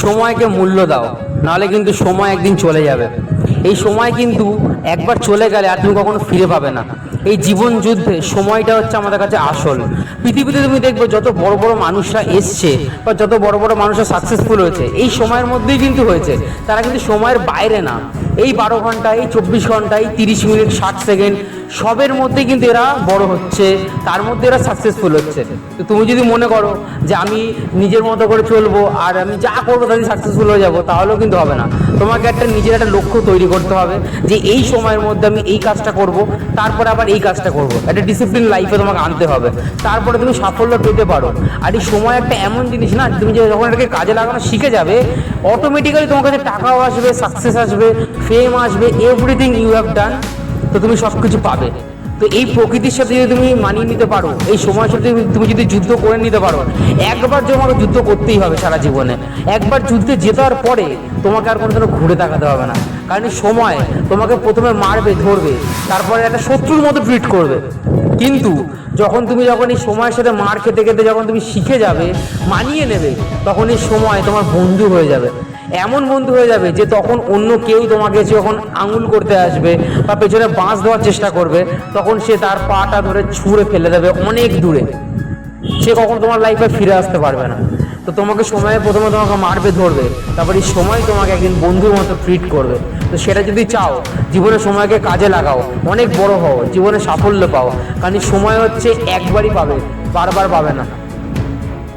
সময়কে মূল্য দাও, নাহলে কিন্তু সময় একদিন চলে যাবে। এই সময় কিন্তু একবার চলে গেলে আর তুমি কখনো ফিরে পাবে না। এই জীবন যুদ্ধে সময়টা হচ্ছে আমাদের কাছে আসল। পৃথিবীতে তুমি দেখবে যত বড় বড় মানুষরা এসছে বা যত বড় বড় মানুষরা সাকসেসফুল হয়েছে এই সময়ের মধ্যেই কিন্তু হয়েছে। তারা কিন্তু সময়ের বাইরে না। এই 12 ঘন্টা, এই 24 ঘন্টা, এই 30 মিনিট 60 সেকেন্ড সবের মধ্যেই কিন্তু এরা বড় হচ্ছে, তার মধ্যে এরা সাকসেসফুল হচ্ছে। তো তুমি যদি মনে করো যে আমি নিজের মতো করে চলবো আর আমি যা করবো তাদের সাকসেসফুল হয়ে যাবো, তাহলেও কিন্তু হবে না। তোমাকে একটা নিজের একটা লক্ষ্য তৈরি করতে হবে যে এই সময়ের মধ্যে আমি এই কাজটা করব, তারপরে আবার এই কাজটা করব। একটা ডিসিপ্লিন লাইফে তোমাকে আনতে হবে, তারপরে তুমি সাফল্য পেতে পারো। আর এই সময় একটা এমন জিনিস না, তুমি যে যখন এটাকে কাজে লাগানো শিখে যাবে, অটোমেটিক্যালি তোমার কাছে টাকাও আসবে, সাকসেস আসবে, ফেম আসবে, এভরিথিং ইউ হ্যাভ ডান। তো তুমি সব কিছু পাবে। তো এই প্রকৃতির সাথে যদি তুমি মানিয়ে নিতে পারো, এই সময়ের সাথে তুমি যদি যুদ্ধ করে নিতে পারো, একবার তোমাকে যুদ্ধ করতেই হবে সারা জীবনে। একবার যুদ্ধে জেতার পরে তোমাকে আর কোনোদিনও ঘুরে তাকাতে হবে না। কারণ এই সময় তোমাকে প্রথমে মারবে, ধরবে, তারপরে একটা শত্রুর মতো ট্রিট করবে। কিন্তু যখন এই সময়ের সাথে মার খেতে খেতে যখন তুমি শিখে যাবে, মানিয়ে নেবে, তখন এই সময় তোমার বন্ধু হয়ে যাবে। এমন বন্ধু হয়ে যাবে যে তখন অন্য কেউ তোমাকে যখন আঙুল করতে আসবে বা পেছনে বাঁশ দেওয়ার চেষ্টা করবে, তখন সে তার পাটা ধরে ছুঁড়ে ফেলে দেবে অনেক দূরে। সে কখন তোমার লাইফে ফিরে আসতে পারবে না। তো তোমাকে সময়ে প্রথমে তোমাকে মারবে, ধরবে, তারপর এই সময় তোমাকে একদিন বন্ধুর মতো ট্রিট করবে। তো সেটা যদি চাও, জীবনে সময়কে কাজে লাগাও, অনেক বড় হও, জীবনে সাফল্য পাও। কারণ এই সময় হচ্ছে একবারই পাবে, বারবার পাবে না।